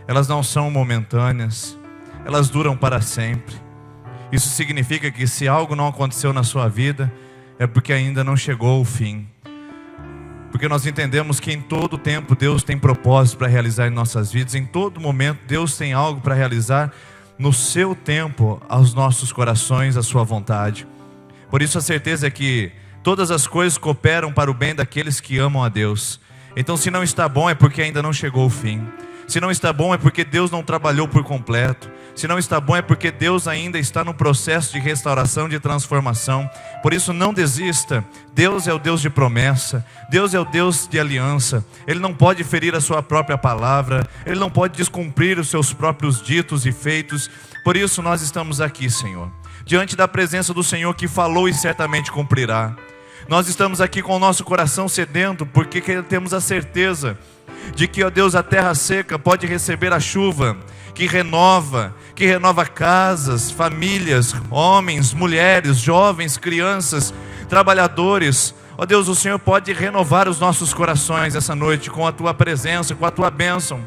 elas não são momentâneas, elas duram para sempre. Isso significa que se algo não aconteceu na sua vida, é porque ainda não chegou o fim. Porque nós entendemos que em todo tempo Deus tem propósito para realizar em nossas vidas. Em todo momento Deus tem algo para realizar no seu tempo, aos nossos corações, a sua vontade. Por isso a certeza é que todas as coisas cooperam para o bem daqueles que amam a Deus. Então se não está bom é porque ainda não chegou o fim. Se não está bom é porque Deus não trabalhou por completo. Se não está bom é porque Deus ainda está no processo de restauração, de transformação. Por isso não desista. Deus é o Deus de promessa. Deus é o Deus de aliança. Ele não pode ferir a sua própria palavra. Ele não pode descumprir os seus próprios ditos e feitos. Por isso nós estamos aqui, Senhor, diante da presença do Senhor que falou e certamente cumprirá. Nós estamos aqui com o nosso coração sedento, porque temos a certeza de que, ó Deus, a terra seca pode receber a chuva que renova casas, famílias, homens, mulheres, jovens, crianças, trabalhadores. Ó Deus, o Senhor pode renovar os nossos corações essa noite com a Tua presença, com a Tua bênção.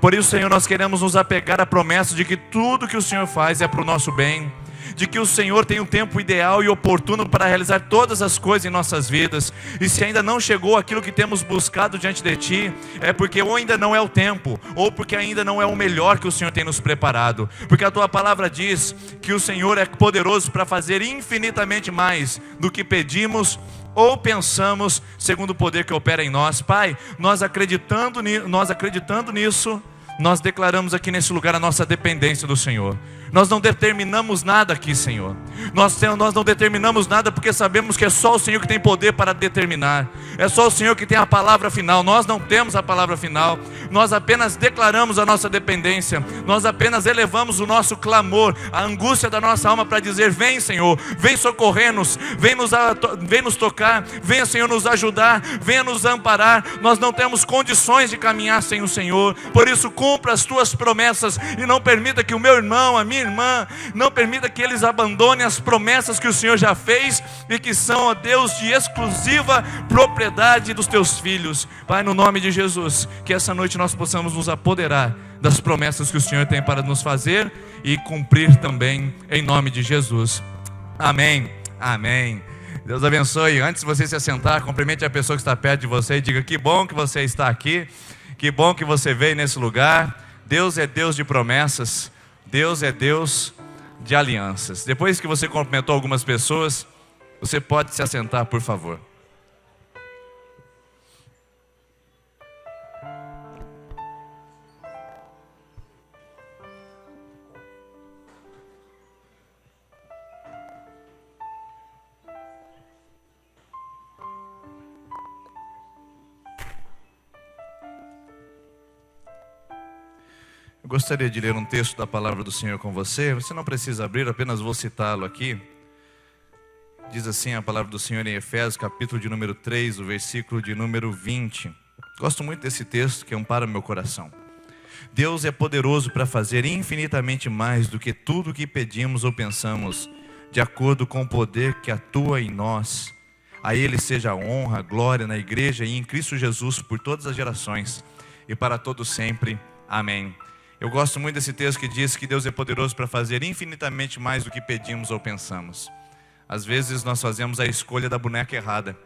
Por isso, Senhor, nós queremos nos apegar à promessa de que tudo que o Senhor faz é para o nosso bem, de que o Senhor tem um tempo ideal e oportuno para realizar todas as coisas em nossas vidas. E se ainda não chegou aquilo que temos buscado diante de Ti, é porque ou ainda não é o tempo, ou porque ainda não é o melhor que o Senhor tem nos preparado. Porque a Tua palavra diz que o Senhor é poderoso para fazer infinitamente mais do que pedimos ou pensamos, segundo o poder que opera em nós. Pai, nós acreditando nisso, nós declaramos aqui nesse lugar a nossa dependência do Senhor. Nós não determinamos nada aqui, Senhor. Nós não determinamos nada porque sabemos que é só o Senhor que tem poder para determinar. É só o Senhor que tem a palavra final. Nós não temos a palavra final. Nós apenas declaramos a nossa dependência. Nós apenas elevamos o nosso clamor, a angústia da nossa alma para dizer: vem, Senhor, vem socorrer-nos, vem nos tocar, venha, Senhor, nos ajudar, venha nos amparar. Nós não temos condições de caminhar sem o Senhor. Por isso, cumpra as Tuas promessas e não permita que o meu irmão, a minha irmã, não permita que eles abandonem as promessas que o Senhor já fez e que são, ó Deus, de exclusiva propriedade dos Teus filhos. Pai, no nome de Jesus, que essa noite nós possamos nos apoderar das promessas que o Senhor tem para nos fazer e cumprir também, em nome de Jesus. Amém, amém. Deus abençoe. Antes de você se assentar, cumprimente a pessoa que está perto de você e diga: que bom que você está aqui, que bom que você veio nesse lugar. Deus é Deus de promessas, Deus é Deus de alianças. Depois que você cumprimentou algumas pessoas, você pode se assentar, por favor. Eu gostaria de ler um texto da palavra do Senhor com você. Você não precisa abrir, apenas vou citá-lo aqui. Diz assim a palavra do Senhor em Efésios, capítulo de número 3, o versículo de número 20. Gosto muito desse texto, que ampara meu coração. Deus é poderoso para fazer infinitamente mais do que tudo que pedimos ou pensamos, de acordo com o poder que atua em nós. A Ele seja a honra, a glória na igreja e em Cristo Jesus por todas as gerações e para todos sempre. Amém. Eu gosto muito desse texto que diz que Deus é poderoso para fazer infinitamente mais do que pedimos ou pensamos. Às vezes nós fazemos a escolha da boneca errada.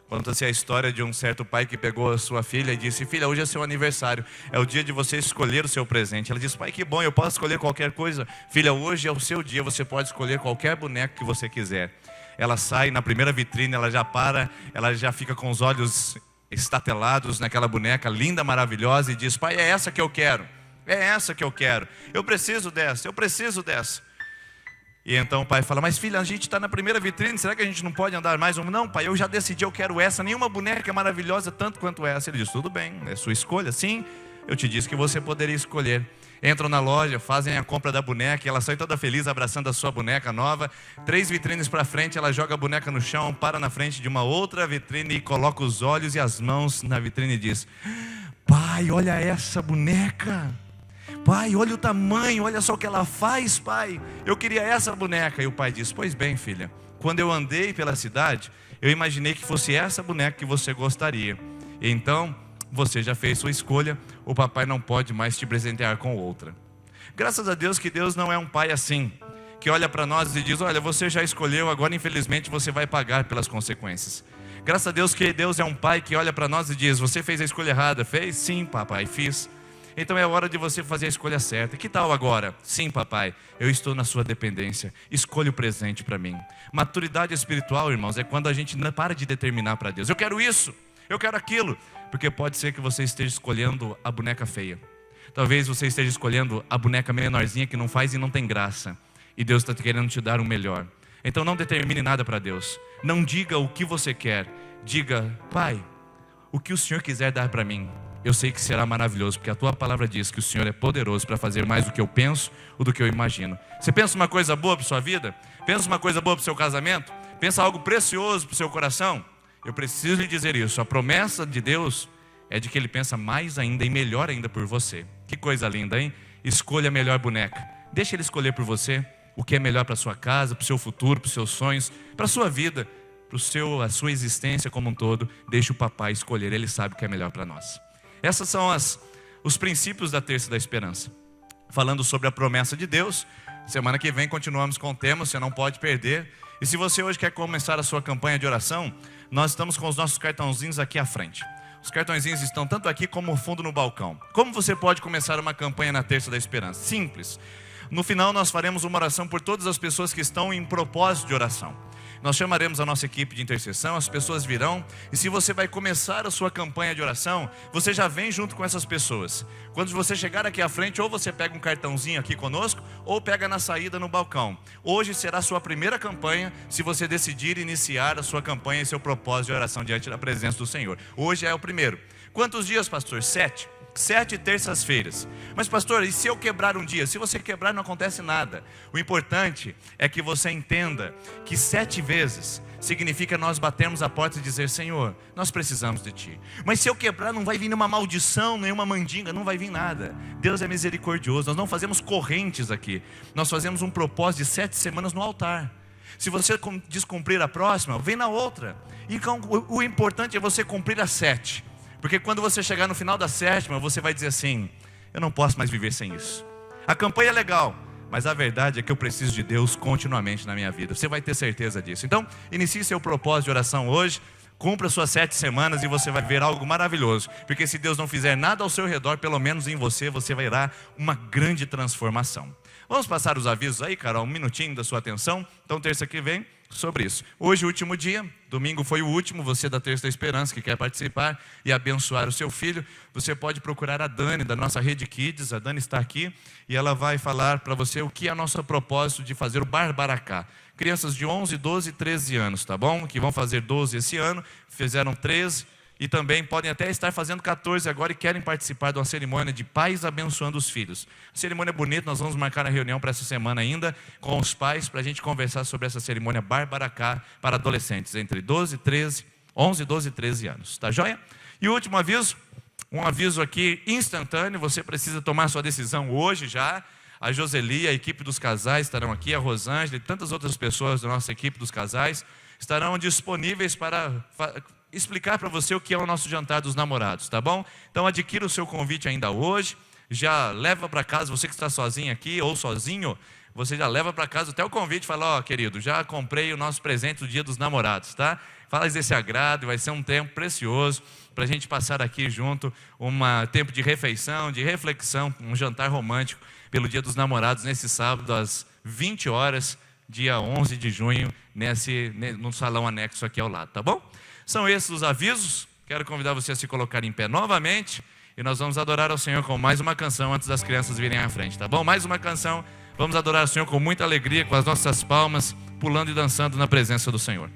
Conta-se a história de um certo pai que pegou a sua filha e disse: filha, hoje é seu aniversário, é o dia de você escolher o seu presente. Ela disse: pai, que bom, eu posso escolher qualquer coisa. Filha, hoje é o seu dia, você pode escolher qualquer boneco que você quiser. Ela sai na primeira vitrine, ela já fica com os olhos estatelados naquela boneca linda, maravilhosa, e diz: pai, é essa que eu quero. É essa que eu quero. Eu preciso dessa. E então o pai fala: mas filha, a gente está na primeira vitrine, será que a gente não pode andar mais? Não, pai, eu já decidi, eu quero essa. Nenhuma boneca é maravilhosa tanto quanto essa. Ele diz: tudo bem, é sua escolha. Sim, eu te disse que você poderia escolher. Entram na loja, fazem a compra da boneca e ela sai toda feliz abraçando a sua boneca nova. 3 vitrines para frente, ela joga a boneca no chão, para na frente de uma outra vitrine e coloca os olhos e as mãos na vitrine e diz: pai, olha essa boneca. Pai, olha o tamanho, olha só o que ela faz, pai. Eu queria essa boneca. E o pai diz: pois bem, filha, quando eu andei pela cidade, eu imaginei que fosse essa boneca que você gostaria. E então, você já fez sua escolha, o papai não pode mais te presentear com outra. Graças a Deus que Deus não é um pai assim, que olha para nós e diz: olha, você já escolheu, agora infelizmente você vai pagar pelas consequências. Graças a Deus que Deus é um pai que olha para nós e diz: você fez a escolha errada. Fez? Sim, papai, fiz. Então é hora de você fazer a escolha certa. Que tal agora? Sim, papai, eu estou na sua dependência. Escolha o presente para mim. Maturidade espiritual, irmãos, é quando a gente não para de determinar para Deus: eu quero isso, eu quero aquilo. Porque pode ser que você esteja escolhendo a boneca feia. Talvez você esteja escolhendo a boneca menorzinha que não faz e não tem graça. E Deus está querendo te dar o melhor. Então não determine nada para Deus. Não diga o que você quer. Diga: pai, o que o Senhor quiser dar para mim, eu sei que será maravilhoso, porque a tua palavra diz que o Senhor é poderoso para fazer mais do que eu penso ou do que eu imagino. Você pensa uma coisa boa para a sua vida? Pensa uma coisa boa para o seu casamento? Pensa algo precioso para o seu coração? Eu preciso lhe dizer isso: a promessa de Deus é de que Ele pensa mais ainda e melhor ainda por você. Que coisa linda, hein? Escolha a melhor boneca. Deixa Ele escolher por você o que é melhor para a sua casa, para o seu futuro, para os seus sonhos, para a sua vida, para a sua existência como um todo. Deixa o papai escolher, Ele sabe o que é melhor para nós. Esses são os princípios da Terça da Esperança. Falando sobre a promessa de Deus. Semana que vem continuamos com o tema, você não pode perder. E se você hoje quer começar a sua campanha de oração, nós estamos com os nossos cartãozinhos aqui à frente. Os cartõezinhos estão tanto aqui como no fundo no balcão. Como você pode começar uma campanha na Terça da Esperança? Simples. No final nós faremos uma oração por todas as pessoas que estão em propósito de oração. Nós chamaremos a nossa equipe de intercessão, as pessoas virão. E se você vai começar a sua campanha de oração, você já vem junto com essas pessoas. Quando você chegar aqui à frente, ou você pega um cartãozinho aqui conosco, ou pega na saída no balcão. Hoje será a sua primeira campanha, se você decidir iniciar a sua campanha e seu propósito de oração diante da presença do Senhor. Hoje é o primeiro. Quantos dias, pastor? 7. 7 terças-feiras. Mas pastor, e se eu quebrar um dia? Se você quebrar, não acontece nada. O importante é que você entenda que 7 vezes significa nós batermos a porta e dizer: Senhor, nós precisamos de Ti. Mas se eu quebrar, não vai vir nenhuma maldição, nenhuma mandinga, não vai vir nada. Deus é misericordioso. Nós não fazemos correntes aqui. Nós fazemos um propósito de 7 semanas no altar. Se você descumprir a próxima, vem na outra. Então o importante é você cumprir as 7. Porque quando você chegar no final da 7ª, você vai dizer assim: eu não posso mais viver sem isso. A campanha é legal, mas a verdade é que eu preciso de Deus continuamente na minha vida. Você vai ter certeza disso. Então, inicie seu propósito de oração hoje. Cumpra suas 7 semanas e você vai ver algo maravilhoso. Porque se Deus não fizer nada ao seu redor, pelo menos em você, você verá uma grande transformação. Vamos passar os avisos aí, Carol, um minutinho da sua atenção. Então, terça que vem, sobre isso. Hoje, o último dia, domingo foi o último. Você da Terça da Esperança que quer participar e abençoar o seu filho, você pode procurar a Dani da nossa Rede Kids. A Dani está aqui e ela vai falar para você o que é nosso propósito de fazer o Barbaracá. Crianças de 11, 12 e 13 anos, tá bom? Que vão fazer 12 esse ano, fizeram 13 e também podem até estar fazendo 14 agora e querem participar de uma cerimônia de pais abençoando os filhos. A cerimônia é bonita, nós vamos marcar a reunião para essa semana ainda com os pais para a gente conversar sobre essa cerimônia Barbaracá para adolescentes entre 11, 12 e 13 anos, tá joia? E o último aviso, um aviso aqui instantâneo, você precisa tomar sua decisão hoje já. A Joseli, a equipe dos casais estarão aqui, a Rosângela e tantas outras pessoas da nossa equipe dos casais estarão disponíveis para explicar para você o que é o nosso jantar dos namorados, tá bom? Então adquira o seu convite ainda hoje, já leva para casa, você que está sozinho aqui ou sozinho, você já leva para casa até o convite e fala: ó, querido, já comprei o nosso presente do Dia dos Namorados, tá? Faz esse agrado, vai ser um tempo precioso para a gente passar aqui junto, tempo de refeição, de reflexão, um jantar romântico pelo Dia dos Namorados, nesse sábado às 20 horas, dia 11 de junho, no salão anexo aqui ao lado, tá bom? São esses os avisos. Quero convidar você a se colocar em pé novamente e nós vamos adorar ao Senhor com mais uma canção antes das crianças virem à frente, tá bom? Mais uma canção, vamos adorar ao Senhor com muita alegria, com as nossas palmas, pulando e dançando na presença do Senhor.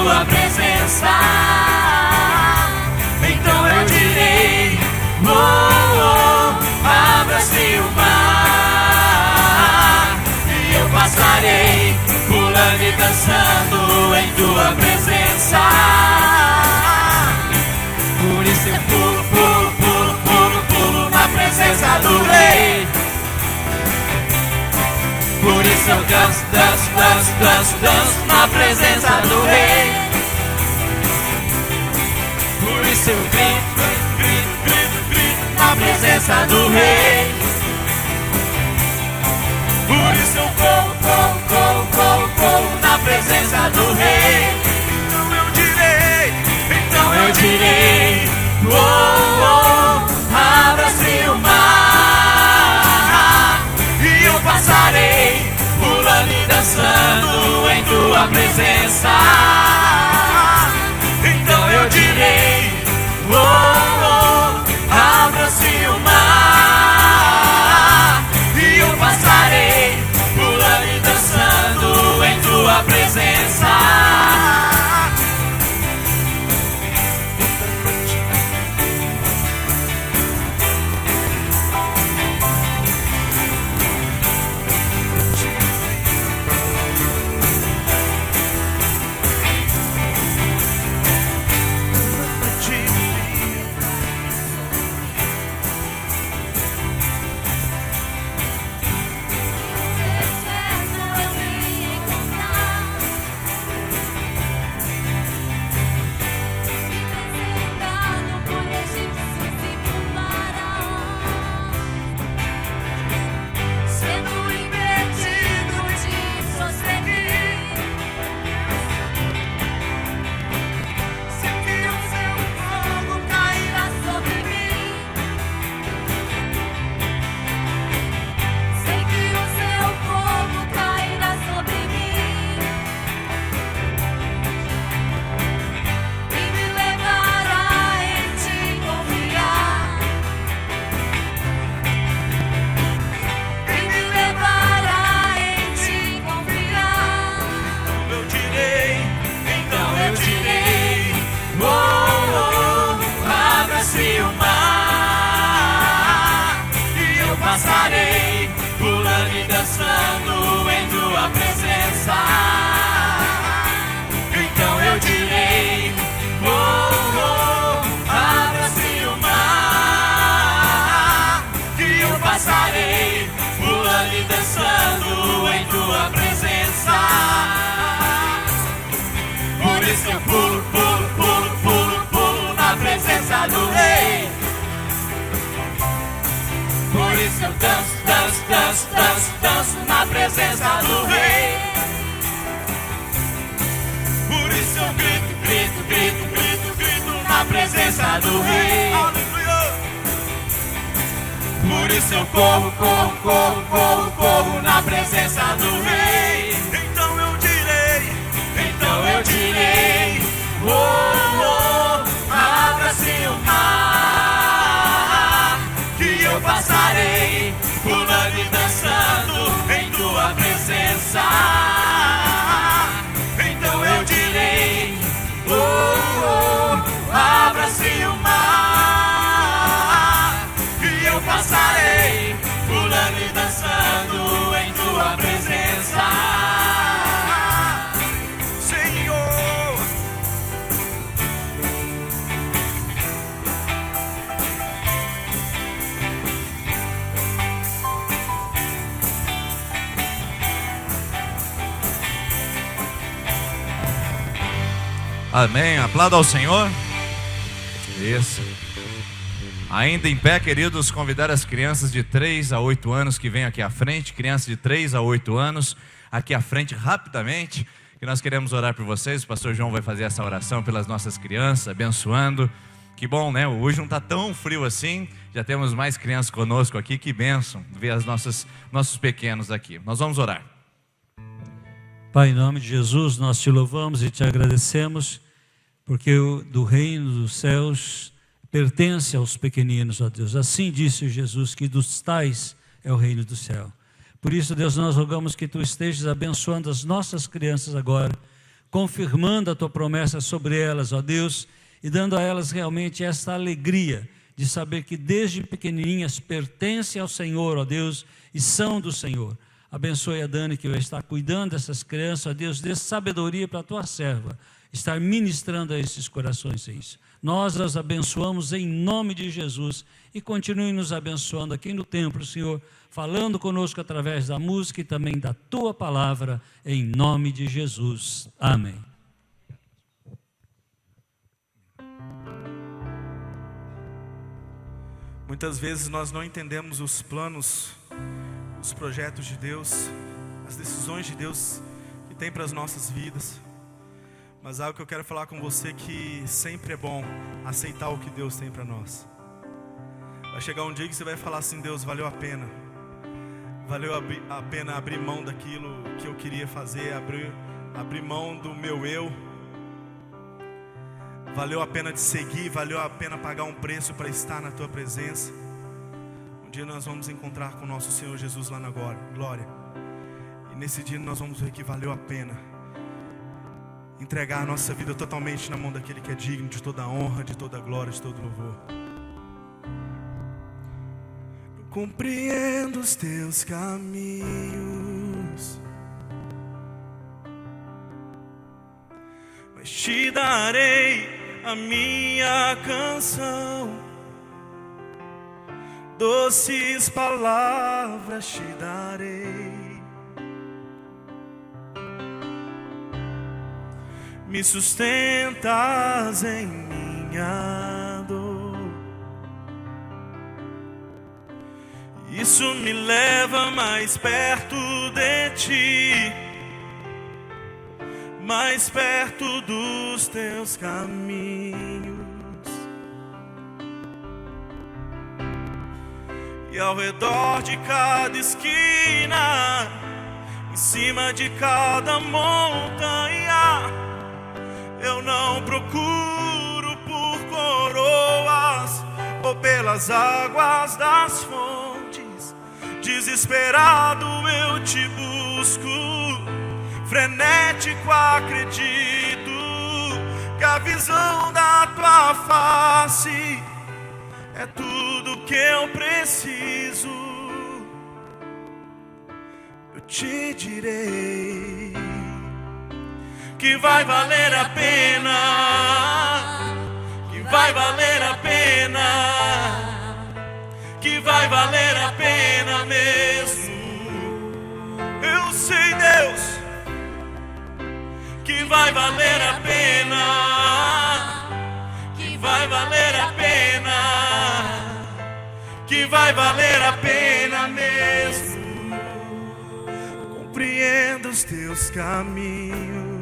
tua presença. Então eu direi, oh, oh, abra-se o mar, e eu passarei pulando e dançando em tua presença. Por isso eu pulo, pulo, pulo, pulo, pulo na presença do Rei. Por isso eu danço, danço, danço, danço, danço na presença do Rei. Por isso eu grito, grito, grito, grito na presença do Rei. Por isso eu corro, corro, corro, corro, corro na presença do Rei. Então eu direi, oh, oh, abra-se o mar, e eu passarei pulando e dançando em tua presença. Então eu direi, oh, oh, abra-se o mar, e eu passarei pulando e dançando em tua presença. Passarei pulando e dançando em tua presença. Então eu direi, oh, oh, abra-se o mar, e eu passarei pulando e dançando em tua presença. Por isso eu pulo, pulo, pulo, pulo, pulo na presença do Rei. Por isso eu danço, danço, danço, danço, danço na presença do Rei. Por isso eu grito, grito, grito, grito, grito na presença do Rei. Por isso eu corro, corro, corro, corro, corro na presença do Rei. Então eu direi, oh, oh, abra-se o mar, e eu passarei pulando e dançando em tua presença. Então eu direi, oh, oh, abra-se o mar, e eu passarei pulando e dançando em tua presença. Senhor, amém, aplauda ao Senhor. Isso. Ainda em pé, queridos, convidar as crianças de 3 a 8 anos que vêm aqui à frente. Crianças de 3 a 8 anos aqui à frente rapidamente, que nós queremos orar por vocês. O pastor João vai fazer essa oração pelas nossas crianças, abençoando. Que bom, né? Hoje não está tão frio assim, já temos mais crianças conosco aqui. Que bênção ver os nossos pequenos aqui. Nós vamos orar. Pai, em nome de Jesus, nós te louvamos e te agradecemos, porque do reino dos céus pertence aos pequeninos, ó Deus. Assim disse Jesus, que dos tais é o reino do céu. Por isso, Deus, nós rogamos que Tu estejas abençoando as nossas crianças agora, confirmando a Tua promessa sobre elas, ó Deus, e dando a elas realmente esta alegria de saber que desde pequenininhas pertencem ao Senhor, ó Deus, e são do Senhor. Abençoe a Dani que vai estar cuidando dessas crianças, ó Deus, dê sabedoria para a Tua serva, estar ministrando a esses corações isso. Nós as abençoamos em nome de Jesus e continue nos abençoando aqui no templo, Senhor, falando conosco através da música e também da Tua palavra, em nome de Jesus. Amém. Muitas vezes nós não entendemos os planos, os projetos de Deus, as decisões de Deus que tem para as nossas vidas. Mas algo que eu quero falar com você que sempre é bom aceitar o que Deus tem para nós. Vai chegar um dia que você vai falar assim: Deus, valeu a pena. Valeu a pena abrir mão daquilo que eu queria fazer, abrir mão do meu eu. Valeu a pena te seguir, valeu a pena pagar um preço para estar na Tua presença. Um dia nós vamos encontrar com o nosso Senhor Jesus lá na glória. E nesse dia nós vamos ver que valeu a pena entregar a nossa vida totalmente na mão daquele que é digno de toda a honra, de toda a glória, de todo louvor. Eu compreendo os Teus caminhos, mas Te darei a minha canção, doces palavras Te darei. Me sustentas em minha dor, isso me leva mais perto de Ti, mais perto dos Teus caminhos. E ao redor de cada esquina, em cima de cada montanha, eu não procuro por coroas ou pelas águas das fontes. Desesperado eu Te busco, frenético acredito que a visão da Tua face é tudo que eu preciso. Eu te direi que vai valer a pena, que vai valer a pena, que vai valer a pena mesmo. Eu sei, Deus, que vai valer a pena, que vai valer a pena, que vai valer a pena mesmo. Compreendo os Teus caminhos,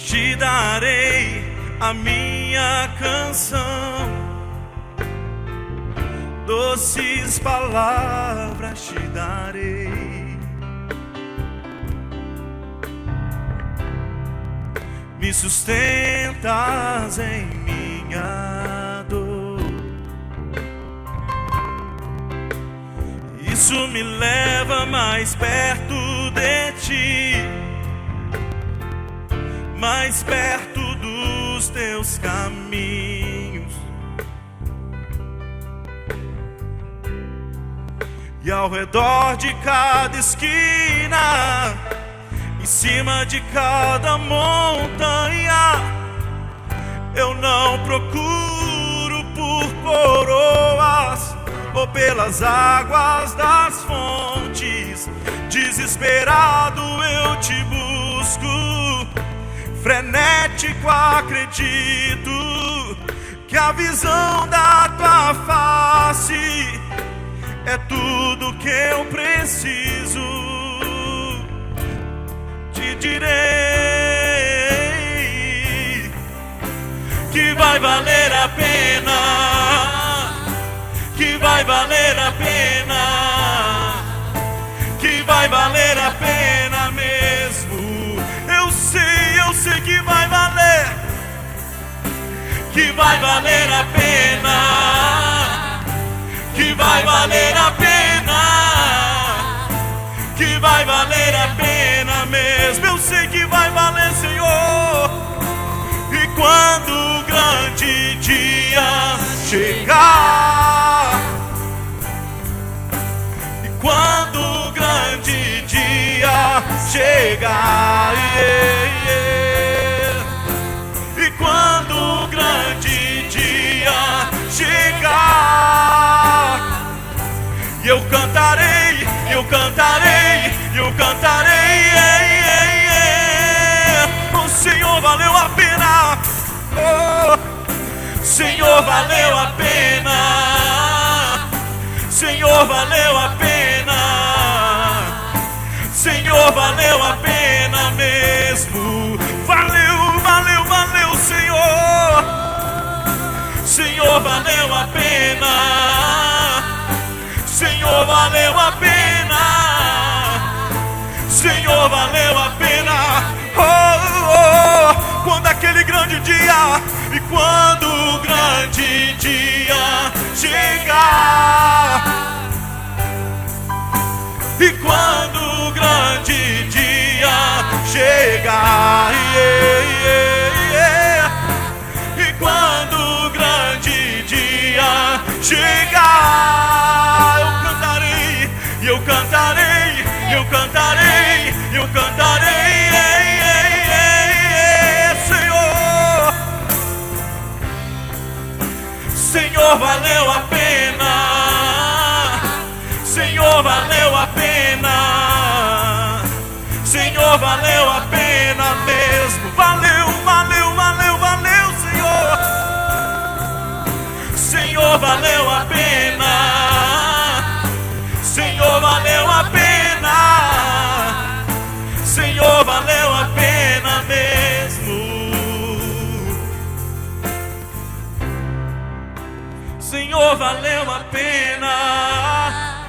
Te darei a minha canção, doces palavras Te darei. Me sustentas em minha dor, isso me leva mais perto de Ti, mais perto dos Teus caminhos. E ao redor de cada esquina, em cima de cada montanha, eu não procuro por coroas ou pelas águas das fontes. Desesperado eu Te busco, frenético acredito que a visão da Tua face é tudo que eu preciso. Te direi que vai valer a pena, que vai valer a pena, que vai valer a pena mesmo. Eu sei que vai valer, que vai valer a pena, que vai valer a pena, que vai valer a chegar. E quando o grande dia chegar, eu cantarei, eu cantarei, eu cantarei. O Senhor valeu a pena. Oh, Senhor valeu a pena. Senhor valeu a pena. Senhor valeu a pena mesmo. Valeu, valeu, valeu, Senhor. Senhor valeu a pena. Senhor valeu a pena. Senhor valeu a pena. Oh, oh, quando aquele grande dia, e quando o grande dia chegar, e quando o grande dia chegar, e quando o grande dia chegar, eu cantarei, eu cantarei, eu cantarei, eu cantarei. Senhor valeu a pena. Senhor valeu a pena. Senhor valeu a pena mesmo. Valeu, valeu, valeu, valeu, Senhor. Senhor valeu a pena. Senhor valeu a pena. Senhor valeu a pena mesmo. Senhor valeu a pena.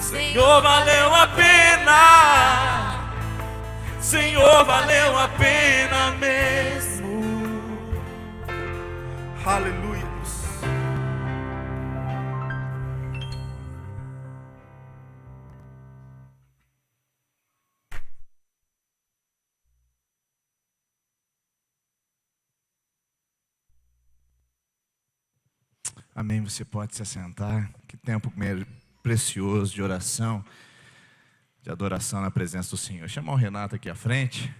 Senhor valeu a pena. Senhor valeu a pena mesmo. Aleluia. Amém, você pode se assentar. Que tempo precioso de oração, de adoração na presença do Senhor. Chamar o Renato aqui à frente.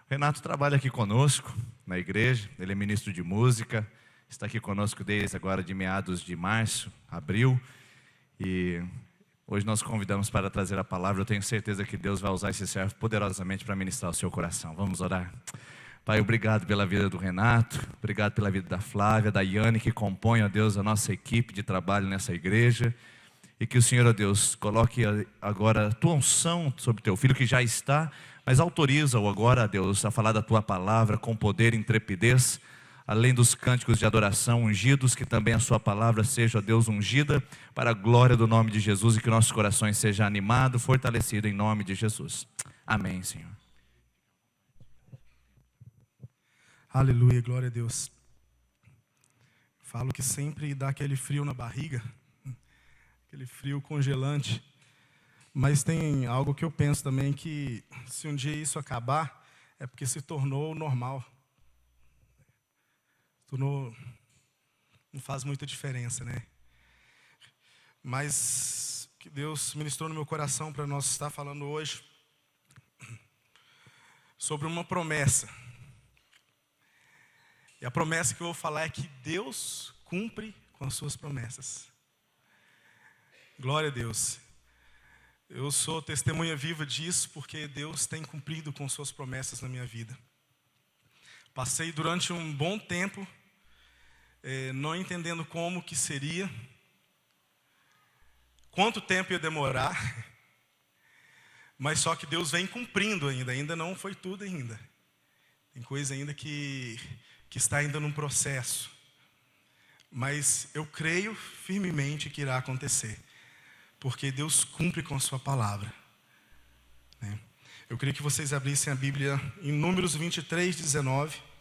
O Renato trabalha aqui conosco na igreja, ele é ministro de música, está aqui conosco desde agora de meados de março, abril, e hoje nós convidamos para trazer a palavra. Eu tenho certeza que Deus vai usar esse servo poderosamente para ministrar o seu coração. Vamos orar? Pai, obrigado pela vida do Renato, obrigado pela vida da Flávia, da Yane, que compõem, ó Deus, a nossa equipe de trabalho nessa igreja. E que o Senhor, ó Deus, coloque agora a tua unção sobre o teu filho, que já está, mas autoriza-o agora, ó Deus, a falar da tua palavra com poder e intrepidez, além dos cânticos de adoração ungidos, que também a sua palavra seja, ó Deus, ungida para a glória do nome de Jesus, e que nossos corações sejam animados, fortalecidos em nome de Jesus. Amém, Senhor. Aleluia, glória a Deus. Falo que sempre dá aquele frio na barriga, aquele frio congelante. Mas tem algo que eu penso também, que se um dia isso acabar, é porque se tornou normal. Não faz muita diferença, né? Mas que Deus ministrou no meu coração para nós estar falando hoje sobre uma promessa. E a promessa que eu vou falar é que Deus cumpre com as suas promessas. Glória a Deus. Eu sou testemunha viva disso, porque Deus tem cumprido com suas promessas na minha vida. Passei durante um bom tempo não entendendo como que seria, quanto tempo ia demorar, mas só que Deus vem cumprindo ainda não foi tudo ainda. Tem coisa ainda que está ainda num processo, mas eu creio firmemente que irá acontecer, porque Deus cumpre com a sua palavra, né? Eu queria que vocês abrissem a Bíblia em Números 23, 19.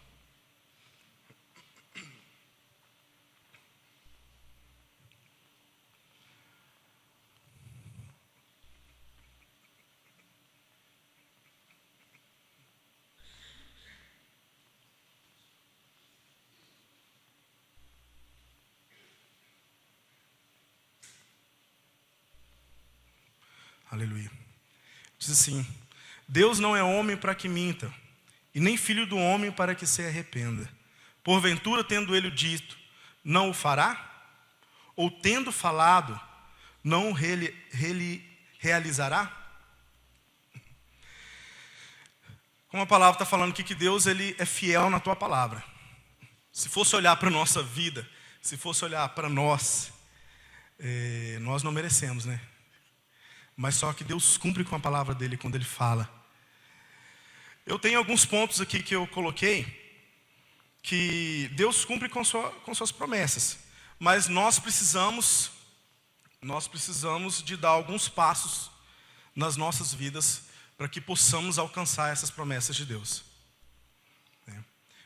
Aleluia. Diz assim: Deus não é homem para que minta, e nem filho do homem para que se arrependa. Porventura, tendo ele dito, não o fará? Ou tendo falado, não o realizará? Como a palavra está falando aqui, que Deus ele é fiel na tua palavra. Se fosse olhar para a nossa vida, se fosse olhar para nós, nós não merecemos, né? Mas só que Deus cumpre com a palavra dele quando ele fala. Eu tenho alguns pontos aqui que eu coloquei, que Deus cumpre com suas promessas. Mas nós precisamos de dar alguns passos nas nossas vidas para que possamos alcançar essas promessas de Deus.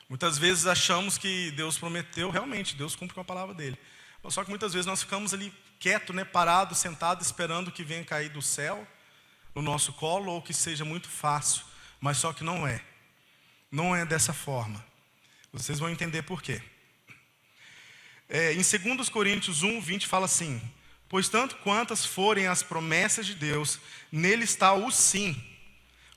Muitas vezes achamos que Deus prometeu, realmente, Deus cumpre com a palavra dele. Só que muitas vezes nós ficamos ali quieto, né, parado, sentado, esperando que venha cair do céu no nosso colo, ou que seja muito fácil. Mas só que não é. Não é dessa forma. Vocês vão entender por quê. Em 2 Coríntios 1, 20 fala assim: pois tanto quantas forem as promessas de Deus, nele está o sim.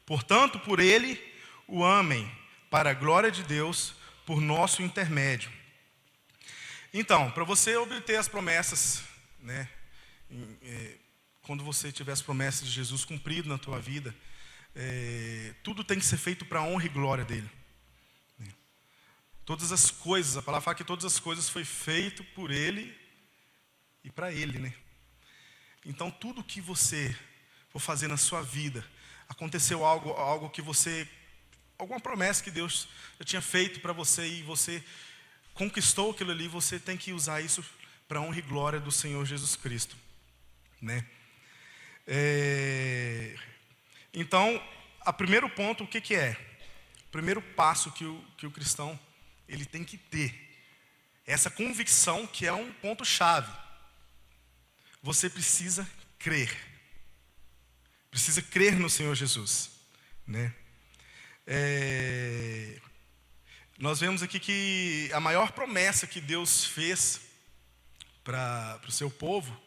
Portanto, por ele o amem, para a glória de Deus, por nosso intermédio. Então, para você obter as promessas, né, quando você tiver as promessas de Jesus cumpridas na tua vida, tudo tem que ser feito para a honra e glória dele. Todas as coisas, a palavra fala que todas as coisas foi feito por ele e para ele, né? Então tudo que você for fazer na sua vida, aconteceu algo que você, alguma promessa que Deus já tinha feito para você e você conquistou aquilo ali, você tem que usar isso para a honra e glória do Senhor Jesus Cristo, né? Então, o primeiro ponto, o que é? O primeiro passo que o cristão ele tem que ter essa convicção, que é um ponto-chave. Você precisa crer. Precisa crer no Senhor Jesus, né? Nós vemos aqui que a maior promessa que Deus fez para o seu povo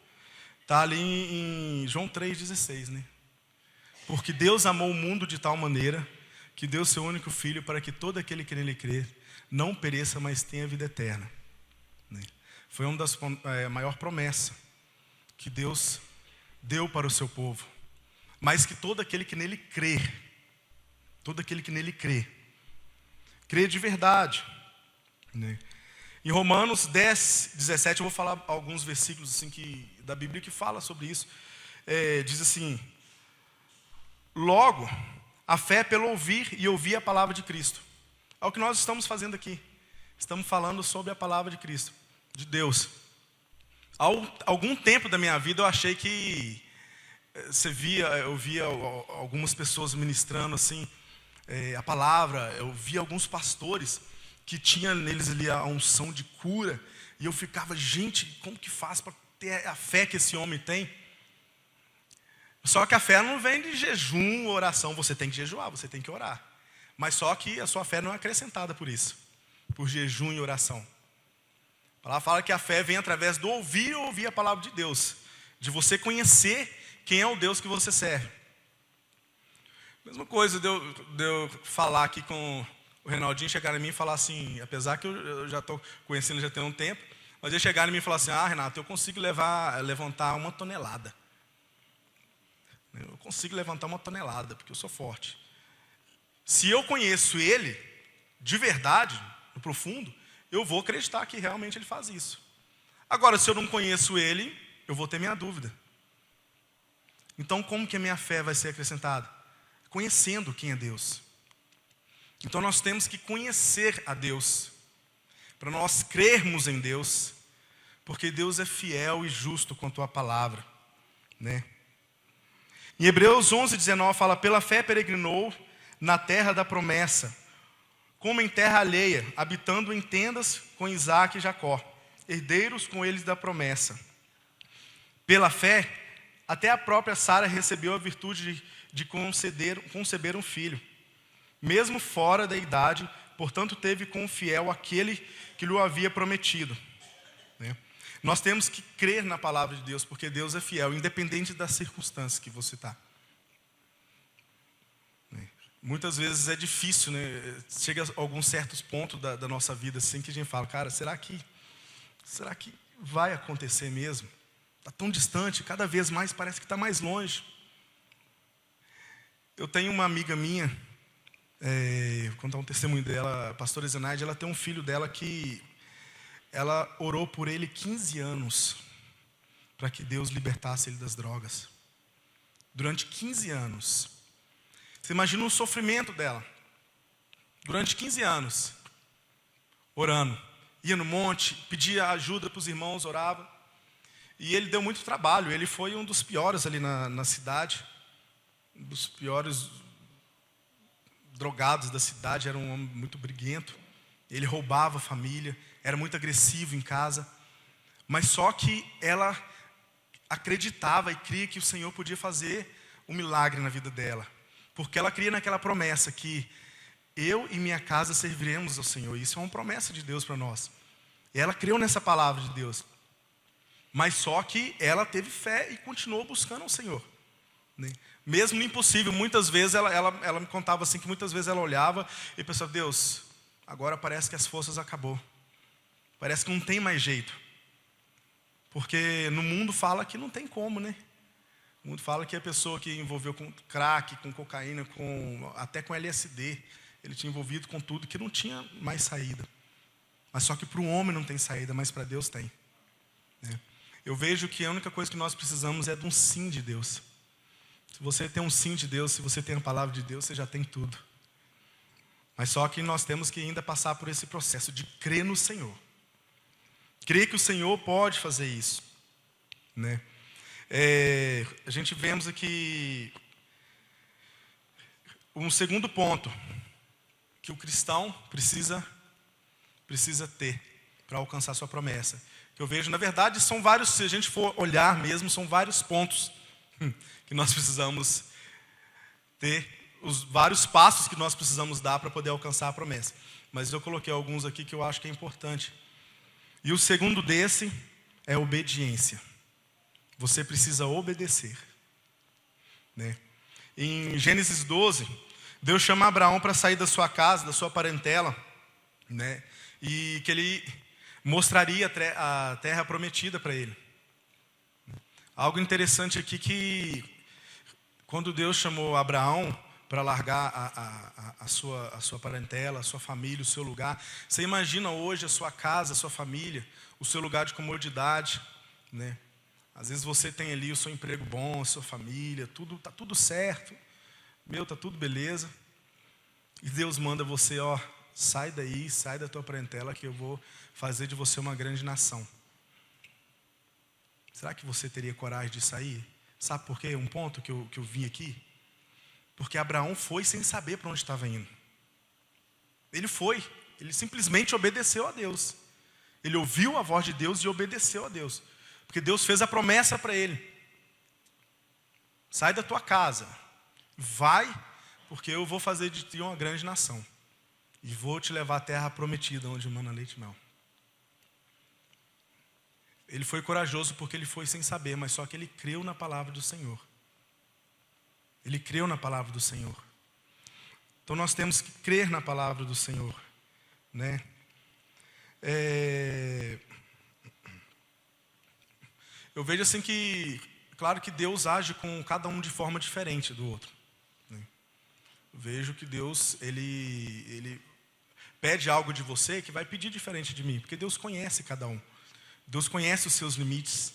está ali em João 3,16, né? Porque Deus amou o mundo de tal maneira que deu seu único Filho para que todo aquele que nele crer não pereça, mas tenha vida eterna. Foi uma das maiores promessas que Deus deu para o seu povo. Mas que todo aquele que nele crê, crê de verdade. Em Romanos 10, 17, eu vou falar alguns versículos assim, da Bíblia que fala sobre isso. Diz assim: logo, a fé é pelo ouvir e ouvir a palavra de Cristo. É o que nós estamos fazendo aqui. Estamos falando sobre a palavra de Cristo, de Deus. Há algum tempo da minha vida eu achei que eu via algumas pessoas ministrando assim, a palavra. Eu via alguns pastores que tinham neles ali a unção de cura. E eu ficava, gente, como que faz para ter a fé que esse homem tem? Só que a fé não vem de jejum, oração. Você tem que jejuar, você tem que orar. Mas só que a sua fé não é acrescentada por isso, por jejum e oração. A palavra fala que a fé vem através do ouvir e ouvir a palavra de Deus, de você conhecer quem é o Deus que você serve. Mesma coisa de eu falar aqui com o Renaldinho, chegar em mim e falar assim, apesar que eu já estou conhecendo já tem um tempo, mas ele chegar em mim e falar assim: Renato, eu consigo levantar 1 tonelada. Eu consigo levantar 1 tonelada, porque eu sou forte. Se eu conheço ele, de verdade, no profundo, eu vou acreditar que realmente ele faz isso. Agora, se eu não conheço ele, eu vou ter minha dúvida. Então, como que a minha fé vai ser acrescentada? Conhecendo quem é Deus. Então, nós temos que conhecer a Deus, para nós crermos em Deus, porque Deus é fiel e justo quanto à palavra, né? Em Hebreus 11, 19 fala: pela fé peregrinou na terra da promessa, como em terra alheia, habitando em tendas com Isaque e Jacó, herdeiros com eles da promessa. Pela fé, até a própria Sara recebeu a virtude de conceber um filho, mesmo fora da idade, portanto teve como fiel aquele que lhe havia prometido. Nós temos que crer na palavra de Deus, porque Deus é fiel, independente das circunstâncias que você está. Muitas vezes é difícil, né? Chega a alguns certos pontos da nossa vida assim que a gente fala, cara, será que vai acontecer mesmo? Está tão distante, cada vez mais parece que está mais longe. Eu tenho uma amiga minha, vou contar um testemunho dela, a pastora Zenaide, ela tem um filho dela que ela orou por ele 15 anos para que Deus libertasse ele das drogas. Durante 15 anos. Você imagina o sofrimento dela. Durante 15 anos, orando. Ia no monte, pedia ajuda para os irmãos, orava. E ele deu muito trabalho. Ele foi um dos piores ali na cidade. Um dos piores drogados da cidade. Era um homem muito briguento. Ele roubava a família. Era muito agressivo em casa. Mas só que ela acreditava e cria que o Senhor podia fazer um milagre na vida dela. Porque ela cria naquela promessa que eu e minha casa serviremos ao Senhor. Isso é uma promessa de Deus para nós. E ela creu nessa palavra de Deus. Mas só que ela teve fé e continuou buscando ao Senhor. Né? Mesmo no impossível, muitas vezes ela me contava assim, que muitas vezes ela olhava e pensava, Deus, agora parece que as forças acabou. Parece que não tem mais jeito. Porque no mundo fala que não tem como, né? O mundo fala que a pessoa que envolveu com crack, com cocaína, até com LSD, ele tinha envolvido com tudo, que não tinha mais saída. Mas só que para o homem não tem saída, mas para Deus tem. Né? Eu vejo que a única coisa que nós precisamos é de um sim de Deus. Se você tem um sim de Deus, se você tem a palavra de Deus, você já tem tudo. Mas só que nós temos que ainda passar por esse processo de crer no Senhor. Crer que o Senhor pode fazer isso. Né? A gente vemos aqui um segundo ponto que o cristão precisa ter para alcançar sua promessa. Que eu vejo, na verdade, são vários, se a gente for olhar mesmo, são vários pontos que nós precisamos ter, os vários passos que nós precisamos dar para poder alcançar a promessa. Mas eu coloquei alguns aqui que eu acho que é importante. E o segundo desse é obediência. Você precisa obedecer. Né? Em Gênesis 12, Deus chama Abraão para sair da sua casa, da sua parentela, né? E que ele mostraria a terra prometida para ele. Algo interessante aqui que, quando Deus chamou Abraão para largar a sua parentela, a sua família, o seu lugar, você imagina hoje a sua casa, a sua família, o seu lugar de comodidade, né? Às vezes você tem ali o seu emprego bom, a sua família, tá tudo certo, tá tudo beleza. E Deus manda você, sai daí, sai da tua parentela que eu vou fazer de você uma grande nação. Será que você teria coragem de sair? Sabe por quê? Um ponto que eu vim aqui. Porque Abraão foi sem saber para onde estava indo. Ele simplesmente obedeceu a Deus. Ele ouviu a voz de Deus e obedeceu a Deus. Porque Deus fez a promessa para ele. Sai da tua casa, vai, porque eu vou fazer de ti uma grande nação. E vou te levar à terra prometida, onde mana leite e mel. Ele foi corajoso porque ele foi sem saber, mas só que ele creu na palavra do Senhor. Ele creu na palavra do Senhor. Então nós temos que crer na palavra do Senhor. Né? Eu vejo assim que, claro que Deus age com cada um de forma diferente do outro. Né? Eu vejo que Deus, ele pede algo de você que vai pedir diferente de mim, porque Deus conhece cada um. Deus conhece os seus limites.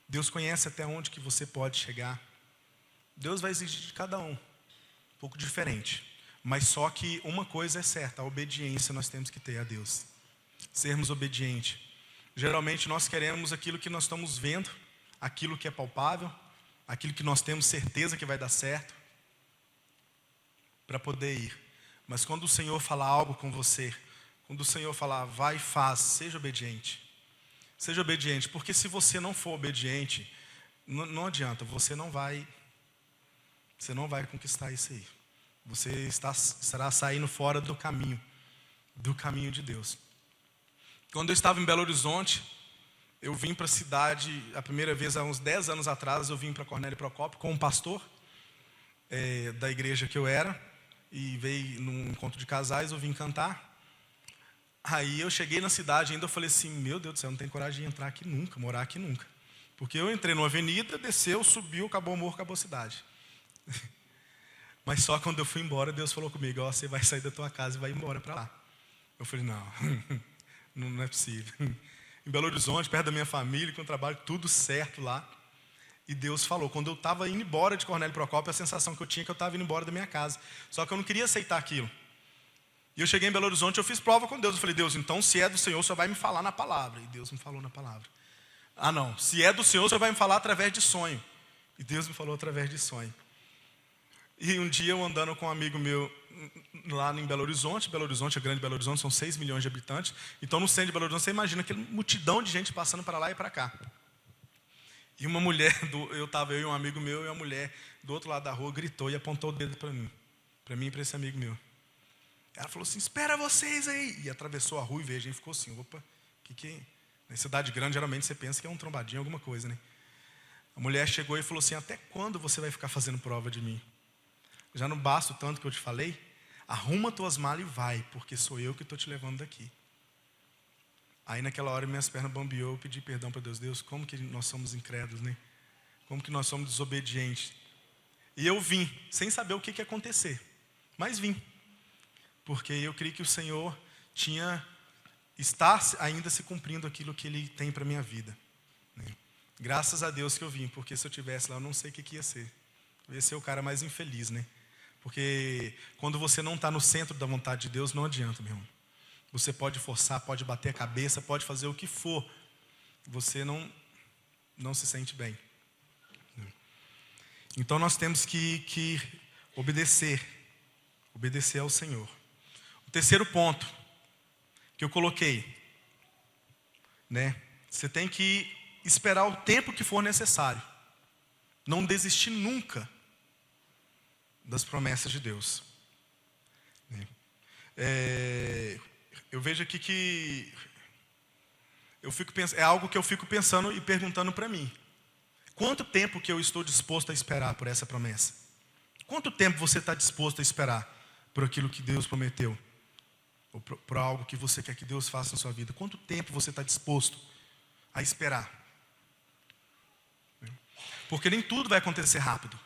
Deus conhece até onde que você pode chegar. Deus vai exigir de cada um pouco diferente. Mas só que uma coisa é certa, a obediência nós temos que ter a Deus. Sermos obedientes. Geralmente nós queremos aquilo que nós estamos vendo, aquilo que é palpável, aquilo que nós temos certeza que vai dar certo, para poder ir. Mas quando o Senhor falar algo com você, quando o Senhor falar, vai e faz, seja obediente. Seja obediente, porque se você não for obediente, não adianta, você não vai conquistar isso aí. Você estará saindo fora do caminho de Deus. Quando eu estava em Belo Horizonte, eu vim para a cidade, a primeira vez há uns 10 anos atrás, eu vim para Cornélio Procópio com um pastor da igreja que eu era. e veio num encontro de casais, eu vim cantar. Aí eu cheguei na cidade ainda, eu falei assim, meu Deus do céu, eu não tenho coragem de entrar aqui nunca, morar aqui nunca. Porque eu entrei numa avenida, desceu, subiu, acabou o morro, acabou a cidade. Mas só quando eu fui embora, Deus falou comigo, ó, você vai sair da tua casa e vai embora para lá. Eu falei, não é possível. Em Belo Horizonte, perto da minha família, com o trabalho, tudo certo lá. E Deus falou, quando eu estava indo embora de Cornélio Procópio, a sensação que eu tinha é que eu estava indo embora da minha casa. Só que eu não queria aceitar aquilo. E eu cheguei em Belo Horizonte, eu fiz prova com Deus. Eu falei, Deus, então se é do Senhor, o Senhor vai me falar na palavra. E Deus me falou na palavra. Ah não, se é do Senhor, o Senhor vai me falar através de sonho. E Deus me falou através de sonho. E um dia eu andando com um amigo meu lá em Belo Horizonte, a grande Belo Horizonte, são 6 milhões de habitantes. Então no centro de Belo Horizonte, você imagina aquela multidão de gente passando para lá e para cá. E uma mulher, eu e um amigo meu, e uma mulher do outro lado da rua gritou e apontou o dedo para mim e para esse amigo meu. Ela falou assim, espera vocês aí. E atravessou a rua e veio, a gente ficou assim, opa, que é? Na cidade grande, geralmente você pensa que é um trombadinho, alguma coisa, né? A mulher chegou e falou assim, até quando você vai ficar fazendo prova de mim? Já não basta o tanto que eu te falei? Arruma tuas malas e vai, porque sou eu que estou te levando daqui. Aí naquela hora minhas pernas bambeou, eu pedi perdão para Deus. Deus, como que nós somos incrédulos, né? Como que nós somos desobedientes? E eu vim, sem saber o que ia acontecer. Mas vim. Porque eu creio que o Senhor está ainda se cumprindo aquilo que Ele tem para a minha vida. Né? Graças a Deus que eu vim, porque se eu estivesse lá, eu não sei o que ia ser. Eu ia ser o cara mais infeliz, né? Porque quando você não está no centro da vontade de Deus, não adianta, meu irmão. Você pode forçar, pode bater a cabeça, pode fazer o que for. Você não se sente bem. Então nós temos que obedecer ao Senhor. O terceiro ponto que eu coloquei, né? Você tem que esperar o tempo que for necessário. Não desistir nunca das promessas de Deus. Eu vejo aqui que é algo que eu fico pensando e perguntando para mim. Quanto tempo que eu estou disposto a esperar por essa promessa? Quanto tempo você está disposto a esperar por aquilo que Deus prometeu? Ou por algo que você quer que Deus faça na sua vida? Quanto tempo você está disposto a esperar? Porque nem tudo vai acontecer rápido.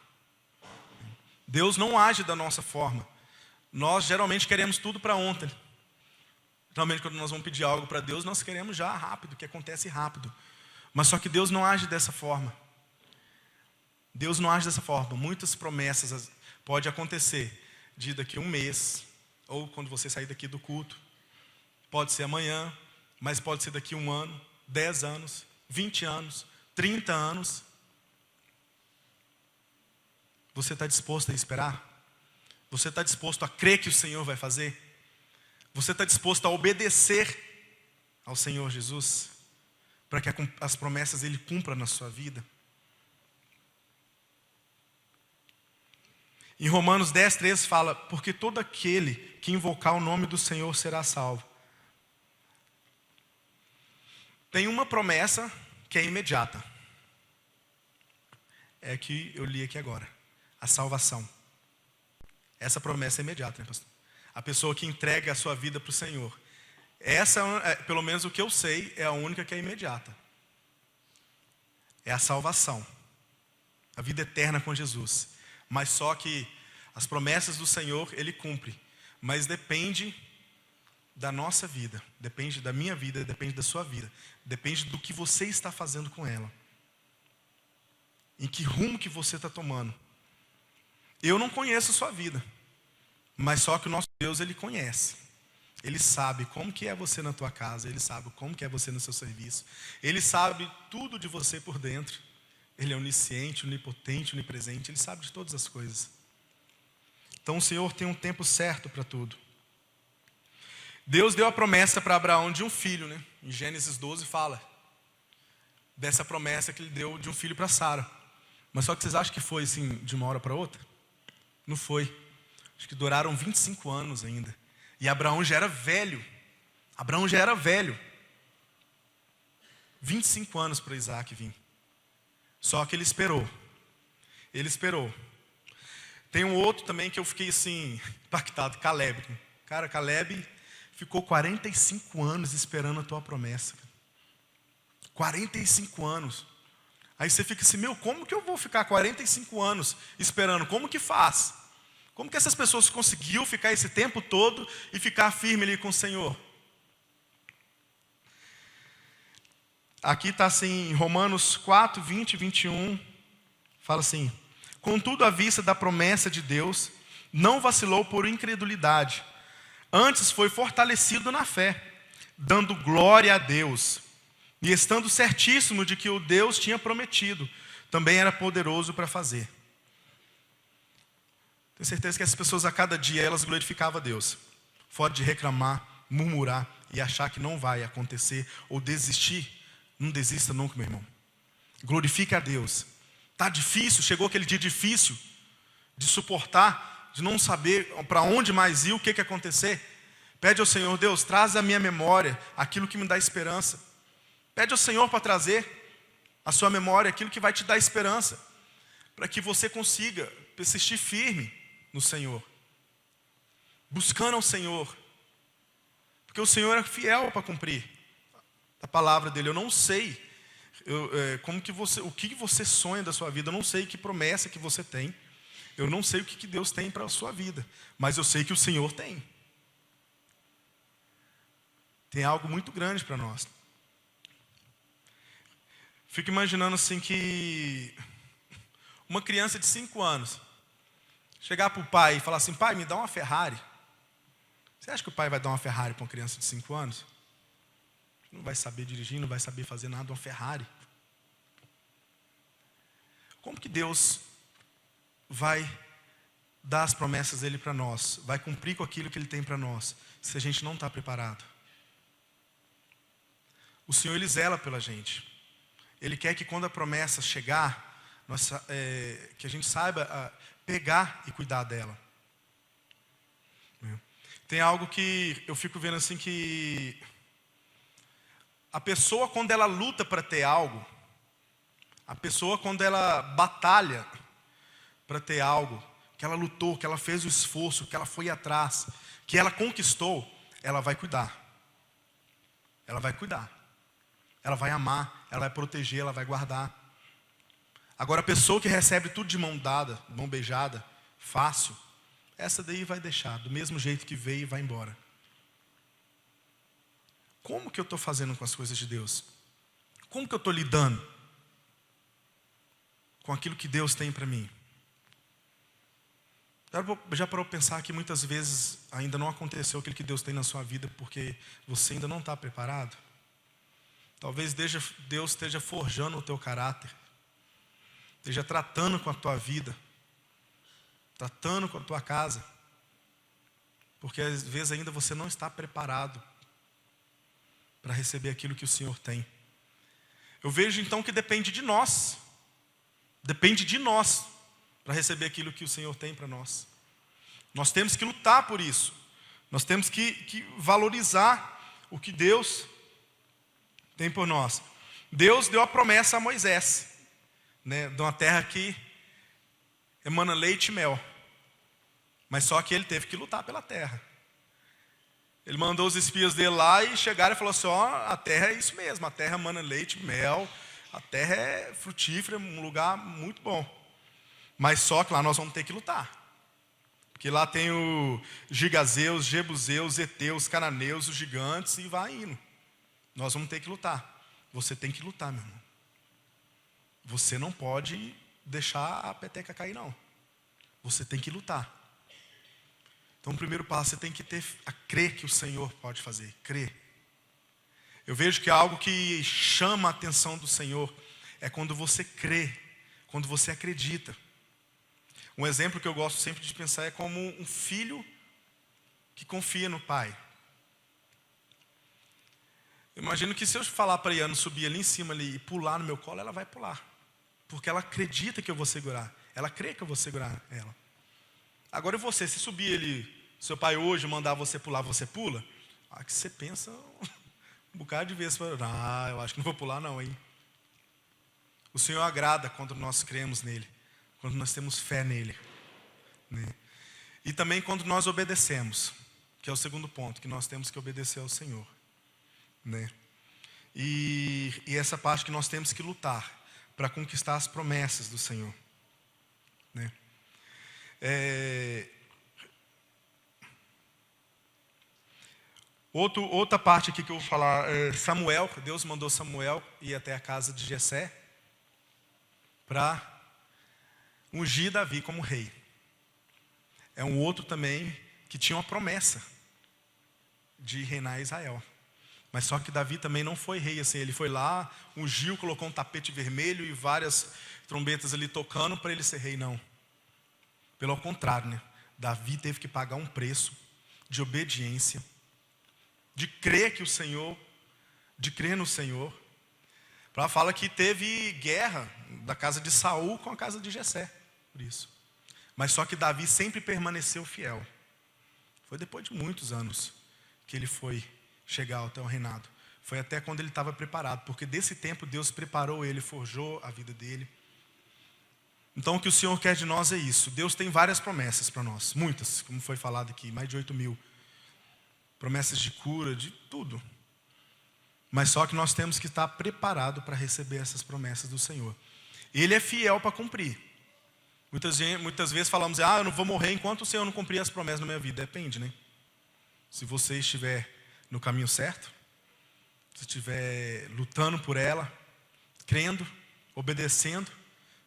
Deus não age da nossa forma. Nós geralmente queremos tudo para ontem. Geralmente quando nós vamos pedir algo para Deus, nós queremos já rápido, que acontece rápido. Mas só que Deus não age dessa forma. Deus não age dessa forma. Muitas promessas podem acontecer de daqui a um mês, ou quando você sair daqui do culto. Pode ser amanhã, mas pode ser daqui a 1 ano, 10 anos, 20 anos, 30 anos. Você está disposto a esperar? Você está disposto a crer que o Senhor vai fazer? Você está disposto a obedecer ao Senhor Jesus? Para que as promessas Ele cumpra na sua vida? Em Romanos 10:13 fala, porque todo aquele que invocar o nome do Senhor será salvo. Tem uma promessa que é imediata. É que eu li aqui agora. A salvação. Essa promessa é imediata, né, pastor? A pessoa que entrega a sua vida para o Senhor. Essa, pelo menos o que eu sei, é a única que é imediata. É a salvação. A vida eterna com Jesus. Mas só que as promessas do Senhor, Ele cumpre. Mas depende da nossa vida. Depende da minha vida, depende da sua vida. Depende do que você está fazendo com ela. Em que rumo que você está tomando. Eu não conheço a sua vida. Mas só que o nosso Deus, Ele conhece. Ele sabe como que é você na tua casa. Ele sabe como que é você no seu serviço. Ele sabe tudo de você por dentro. Ele é onisciente, onipotente, onipresente. Ele sabe de todas as coisas. Então o Senhor tem um tempo certo para tudo. Deus deu a promessa para Abraão de um filho, né? Em Gênesis 12 fala dessa promessa que Ele deu de um filho para Sara. Mas só que vocês acham que foi assim de uma hora para outra? Não foi. Acho que duraram 25 anos ainda. E Abraão já era velho. 25 anos para Isaac vir. Só que ele esperou. Tem um outro também que eu fiquei assim, impactado, Caleb. Cara, Caleb ficou 45 anos esperando a tua promessa. 45 anos. Aí você fica assim, como que eu vou ficar 45 anos esperando? Como que faz? Como que essas pessoas conseguiu ficar esse tempo todo e ficar firme ali com o Senhor? Aqui está assim, Romanos 4, 20 e 21, fala assim: contudo, à vista da promessa de Deus, não vacilou por incredulidade, antes foi fortalecido na fé, dando glória a Deus, e estando certíssimo de que o Deus tinha prometido, também era poderoso para fazer. Tenho certeza que essas pessoas a cada dia, elas glorificavam a Deus, fora de reclamar, murmurar e achar que não vai acontecer, ou desistir. Não desista nunca, meu irmão. Glorifique a Deus. Está difícil, chegou aquele dia difícil de suportar, de não saber para onde mais ir, o que acontecer. Pede ao Senhor, Deus, traz à minha memória aquilo que me dá esperança. Pede ao Senhor para trazer à sua memória aquilo que vai te dar esperança, para que você consiga persistir firme no Senhor, buscando ao Senhor, porque o Senhor é fiel para cumprir a palavra dele. Eu não sei o que você sonha da sua vida, eu não sei que promessa que você tem, eu não sei o que Deus tem para a sua vida, mas eu sei que o Senhor tem algo muito grande para nós. Fico imaginando assim que uma criança de 5 anos chegar para o pai e falar assim: pai, me dá uma Ferrari. Você acha que o pai vai dar uma Ferrari para uma criança de 5 anos? Não vai saber dirigir, não vai saber fazer nada, uma Ferrari. Como que Deus vai dar as promessas dele para nós, vai cumprir com aquilo que ele tem para nós, se a gente não está preparado? O Senhor, ele zela pela gente. Ele quer que quando a promessa chegar, que a gente saiba pegar e cuidar dela. Tem algo que eu fico vendo assim, que a pessoa, quando ela luta para ter algo, a pessoa, quando ela batalha para ter algo, que ela lutou, que ela fez o esforço, que ela foi atrás, que ela conquistou, ela vai cuidar. Ela vai cuidar. Ela vai amar, ela vai proteger, ela vai guardar. Agora, a pessoa que recebe tudo de mão dada, mão beijada, fácil, essa daí vai deixar, do mesmo jeito que veio e vai embora. Como que eu estou fazendo com as coisas de Deus? Como que eu estou lidando com aquilo que Deus tem para mim? Já parou para pensar que muitas vezes ainda não aconteceu aquilo que Deus tem na sua vida porque você ainda não está preparado? Talvez Deus esteja forjando o teu caráter, esteja tratando com a tua vida, tratando com a tua casa, porque às vezes ainda você não está preparado para receber aquilo que o Senhor tem. Eu vejo então que depende de nós para receber aquilo que o Senhor tem para nós. Nós temos que lutar por isso, nós temos que valorizar o que Deus tem por nós. Deus deu a promessa a Moisés, né, de uma terra que emana leite e mel, mas só que ele teve que lutar pela terra. Ele mandou os espias dele lá e chegaram e falaram assim: a terra é isso mesmo, a terra emana leite e mel, a terra é frutífera, um lugar muito bom, mas só que lá nós vamos ter que lutar, porque lá tem o Gigazeus, Jebuseus, Eteus, Cananeus, os gigantes, e vai indo. Nós vamos ter que lutar. Você tem que lutar, meu irmão. Você não pode deixar a peteca cair, não. Você tem que lutar. Então, o primeiro passo, você tem que ter a crer que o Senhor pode fazer. Crer. Eu vejo que algo que chama a atenção do Senhor é quando você crê, quando você acredita. Um exemplo que eu gosto sempre de pensar é como um filho que confia no pai. Eu imagino que se eu falar para a Iana subir ali em cima ali, e pular no meu colo, ela vai pular. Porque ela acredita que eu vou segurar. Ela crê que eu vou segurar ela. Agora você, se subir ali, seu pai hoje mandar você pular, você pula? Que você pensa um bocado de vezes. Eu acho que não vou pular não, hein? O Senhor agrada quando nós cremos nele, quando nós temos fé nele. né? E também quando nós obedecemos, que é o segundo ponto, que nós temos que obedecer ao Senhor, né? E essa parte que nós temos que lutar para conquistar as promessas do Senhor, né? Outra parte aqui que eu vou falar, Samuel, Deus mandou Samuel ir até a casa de Jessé para ungir Davi como rei. É um outro também que tinha uma promessa de reinar Israel. Mas só que Davi também não foi rei assim. Ele foi lá, ungiu, colocou um tapete vermelho e várias trombetas ali tocando para ele ser rei, não. Pelo contrário, né? Davi teve que pagar um preço de obediência, de crer que o Senhor, de crer no Senhor. Ela fala que teve guerra da casa de Saul com a casa de Jessé, por isso. Mas só que Davi sempre permaneceu fiel. Foi depois de muitos anos que ele foi chegar até o reinado. Foi até quando ele estava preparado, porque desse tempo Deus preparou ele, forjou a vida dele. Então o que o Senhor quer de nós é isso. Deus tem várias promessas para nós, muitas, como foi falado aqui, mais de 8.000. Promessas de cura, de tudo. Mas só que nós temos que estar preparados para receber essas promessas do Senhor. Ele é fiel para cumprir. Muitas vezes falamos, eu não vou morrer enquanto o Senhor não cumprir as promessas na minha vida. Depende, né? Se você estiver no caminho certo, se estiver lutando por ela, crendo, obedecendo,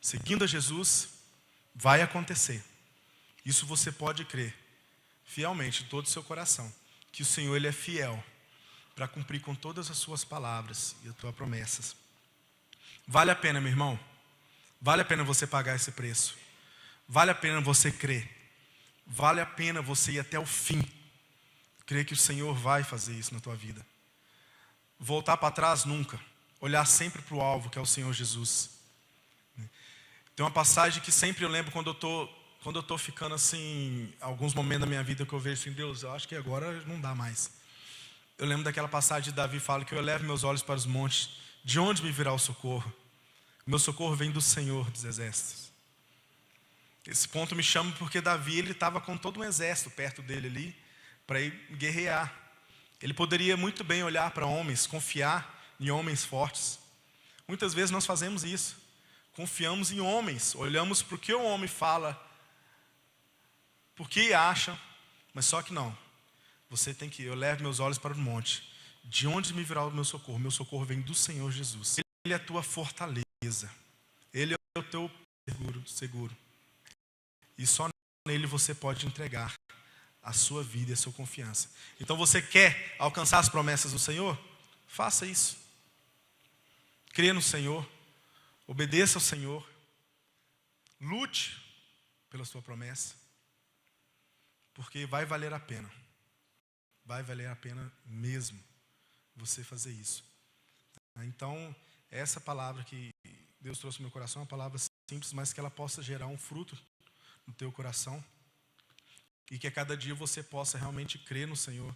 seguindo a Jesus, vai acontecer. Isso você pode crer fielmente em todo o seu coração, que o Senhor ele é fiel para cumprir com todas as suas palavras e as suas promessas. Vale a pena, meu irmão? Vale a pena você pagar esse preço? Vale a pena você crer? Vale a pena você ir até o fim? Crer que o Senhor vai fazer isso na tua vida. Voltar para trás nunca. Olhar sempre para o alvo, que é o Senhor Jesus. Tem uma passagem que sempre eu lembro quando eu estou ficando assim, alguns momentos da minha vida que eu vejo assim, Deus, eu acho que agora não dá mais. Eu lembro daquela passagem de Davi, fala que eu levo meus olhos para os montes, de onde me virá o socorro? Meu socorro vem do Senhor dos exércitos. Esse ponto me chama porque Davi, ele estava com todo um exército perto dele ali, para ir guerrear. Ele poderia muito bem olhar para homens, confiar em homens fortes. Muitas vezes nós fazemos isso. Confiamos em homens, olhamos para o que o homem fala, por que acha, mas só que não. Você tem que, eu levo meus olhos para o monte. De onde me virá o meu socorro? Meu socorro vem do Senhor Jesus. Ele é a tua fortaleza. Ele é o teu seguro. E só nele você pode entregar a sua vida e a sua confiança. Então você quer alcançar as promessas do Senhor? Faça isso. Crê no Senhor. Obedeça ao Senhor. Lute pela sua promessa. Porque vai valer a pena. Vai valer a pena mesmo você fazer isso. Então, essa palavra que Deus trouxe no meu coração é uma palavra simples, mas que ela possa gerar um fruto no teu coração. E que a cada dia você possa realmente crer no Senhor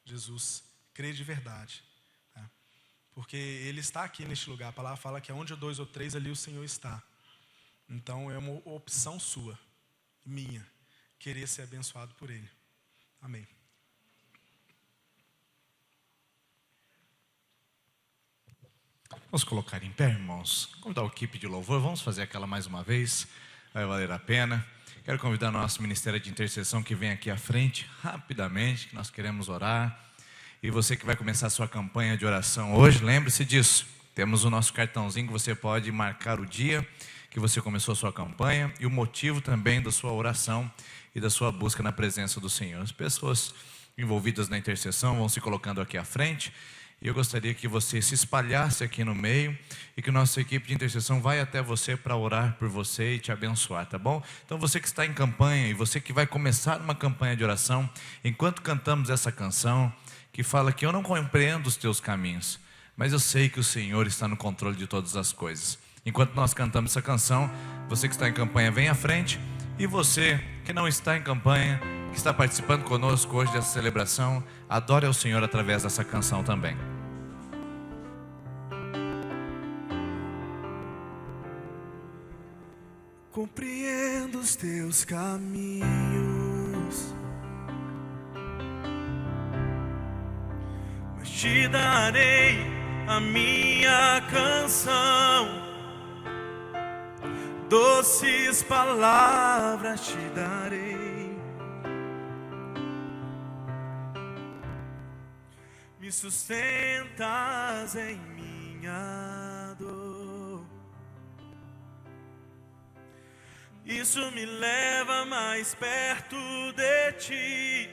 Jesus. Crer de verdade. Tá? Porque Ele está aqui neste lugar. A palavra fala que onde 2 ou 3 ali o Senhor está. Então é uma opção sua, minha, querer ser abençoado por Ele. Amém. Vamos colocar em pé, irmãos. Convidar o equipe de louvor. Vamos fazer aquela mais uma vez. Vai valer a pena. Quero convidar o nosso Ministério de Intercessão que vem aqui à frente, rapidamente, que nós queremos orar. E você que vai começar a sua campanha de oração hoje, lembre-se disso. Temos o nosso cartãozinho que você pode marcar o dia que você começou a sua campanha e o motivo também da sua oração e da sua busca na presença do Senhor. As pessoas envolvidas na intercessão vão se colocando aqui à frente. E eu gostaria que você se espalhasse aqui no meio e que nossa equipe de intercessão vai até você para orar por você e te abençoar, tá bom? Então você que está em campanha e você que vai começar uma campanha de oração, enquanto cantamos essa canção que fala que eu não compreendo os teus caminhos, mas eu sei que o Senhor está no controle de todas as coisas. Enquanto nós cantamos essa canção, você que está em campanha vem à frente e você que não está em campanha, que está participando conosco hoje dessa celebração, adore ao Senhor através dessa canção também. Compreendo compreendo os teus caminhos, mas te darei a minha canção, doces palavras te darei. Me sustentas em minha dor, isso me leva mais perto de ti,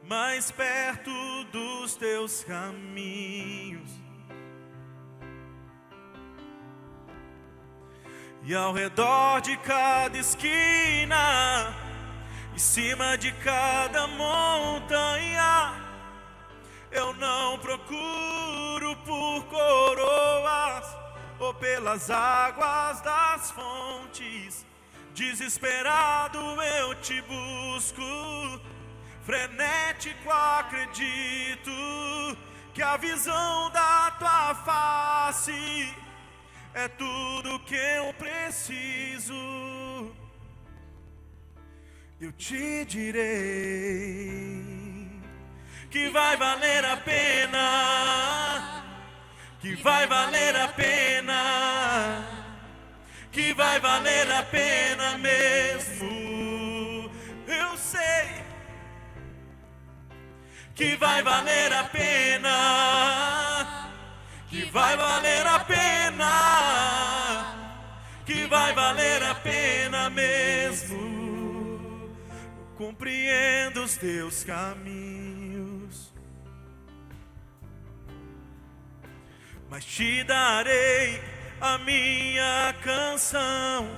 mais perto dos teus caminhos. E ao redor de cada esquina, em cima de cada montanha, eu não procuro por coroas ou pelas águas das fontes. Desesperado eu te busco, frenético acredito que a visão da tua face é tudo que eu preciso. Eu te direi que vai valer a pena, que vai valer a pena, que vai valer a pena mesmo. Eu sei que vai valer a pena, que vai valer a pena, que vai valer a pena mesmo. Eu compreendo os teus caminhos, mas te darei a minha canção,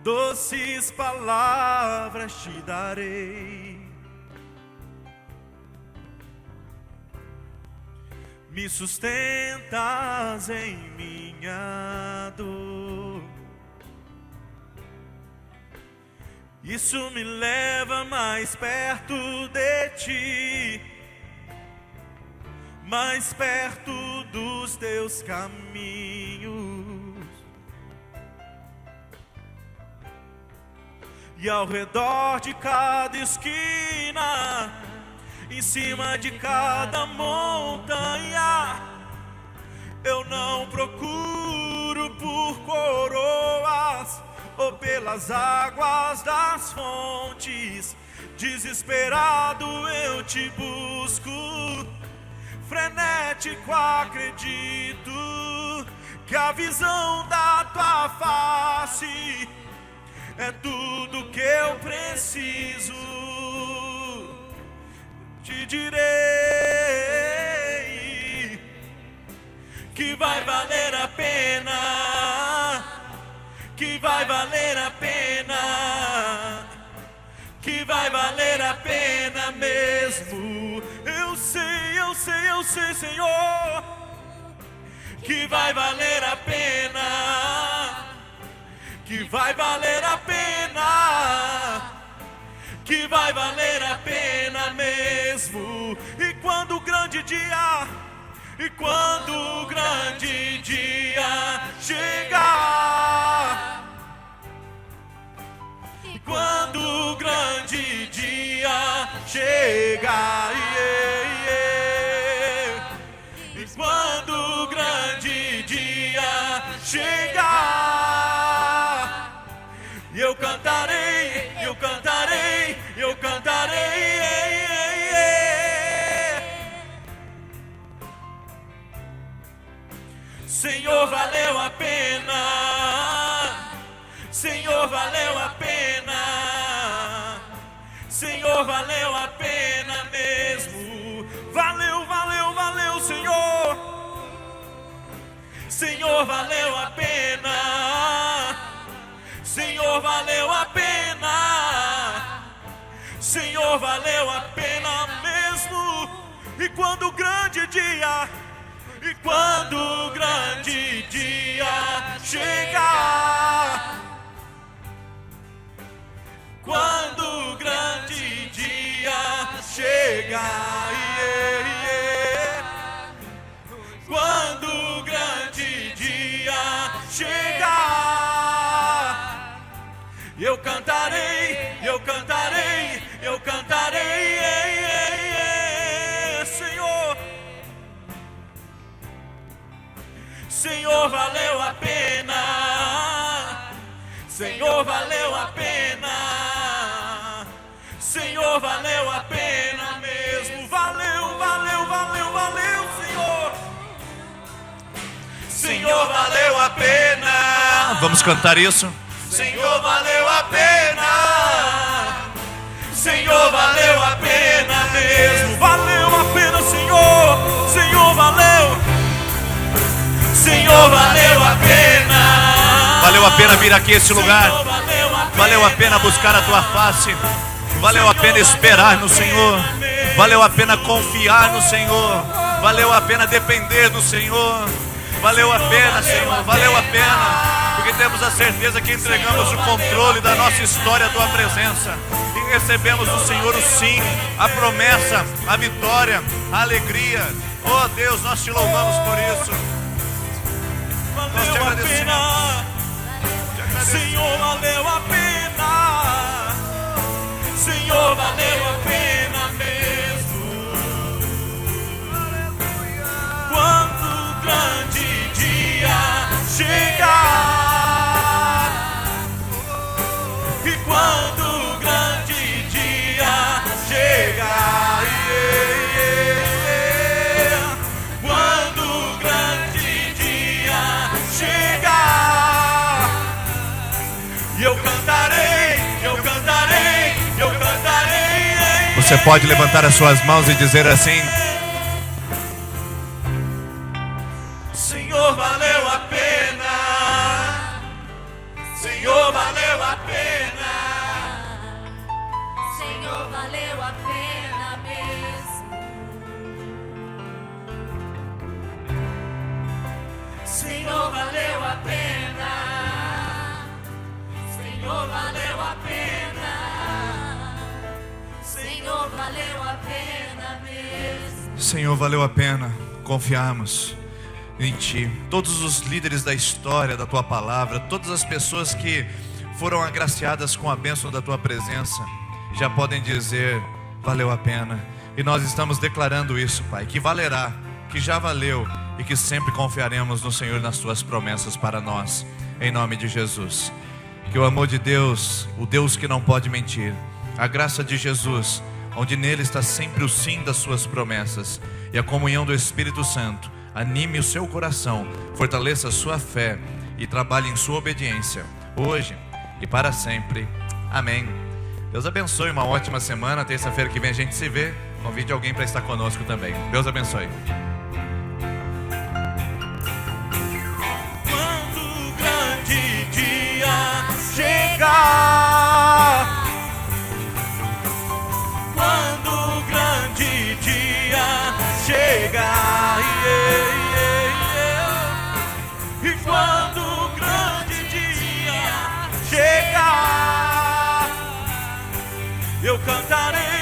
doces palavras te darei. Me sustentas em minha dor, isso me leva mais perto de ti, mais perto dos teus caminhos. E ao redor de cada esquina, em cima de cada montanha, eu não procuro por coroas ou pelas águas das fontes. Desesperado eu te busco, frenético acredito que a visão da tua face é tudo que eu preciso. Te direi que vai valer a pena, que vai valer a pena, que vai valer a pena mesmo. Eu sei, Senhor, que vai valer a pena, que vai valer a pena, que vai valer a pena mesmo. E quando o grande dia, e quando o grande dia chegar, e quando o grande dia chegar, e quando o grande dia chegar, eu cantarei, eu cantarei, eu cantarei. Senhor, valeu a pena, Senhor, valeu a pena, Senhor, valeu a pena mesmo. Valeu, valeu, valeu, Senhor, Senhor, valeu a pena, Senhor, valeu a pena, Senhor, valeu a pena mesmo. E quando o grande dia, e quando o grande dia chegar, quando o grande dia chegar, quando o grande dia chegar, cantarei, eu cantarei, eu cantarei, Senhor. Senhor, valeu a pena. Senhor, valeu a pena. Senhor, valeu a pena mesmo. Valeu, valeu, valeu, valeu, Senhor. Senhor, valeu a pena. Vamos cantar isso? Senhor, valeu a pena. Senhor, valeu a pena mesmo. Valeu a pena, Senhor. Senhor, valeu. Senhor, valeu a pena. Valeu a pena vir aqui a esse lugar. Senhor, Valeu a pena buscar a tua face. Valeu a pena esperar no Senhor. Valeu a pena confiar no Senhor. Valeu a pena depender do Senhor. Valeu a pena, Senhor. Valeu a pena. Porque temos a certeza que entregamos o controle da nossa história à tua presença. E recebemos do Senhor o sim, a promessa, a vitória, a alegria. Oh Deus, nós te louvamos por isso. Nós te agradecemos. Senhor, valeu a pena. Senhor, valeu a pena mesmo. Quando o grande dia chegar, e quando o grande dia chegar, quando o grande dia chegar, eu cantarei, eu cantarei, eu cantarei. Você pode levantar as suas mãos e dizer assim: Senhor, valeu a pena. Senhor, valeu a pena. Senhor, valeu a pena mesmo. Senhor, valeu a pena. Senhor, valeu a pena. Senhor, valeu a pena mesmo. Senhor, valeu a pena confiarmos em Ti. Todos os líderes da história da Tua palavra, todas as pessoas que foram agraciadas com a bênção da Tua presença, já podem dizer: valeu a pena. E nós estamos declarando isso, Pai, que valerá, que já valeu e que sempre confiaremos no Senhor e nas Tuas promessas para nós, em nome de Jesus. Que o amor de Deus, o Deus que não pode mentir, a graça de Jesus, onde nele está sempre o sim das Suas promessas, e a comunhão do Espírito Santo, anime o seu coração, fortaleça a sua fé e trabalhe em sua obediência, hoje e para sempre. Amém. Deus abençoe, uma ótima semana. Terça-feira que vem a gente se vê. Convide alguém para estar conosco também. Deus abençoe. Quando o grande dia chegar, quando o grande dia chegar, e quando o grande dia chegar, eu cantarei.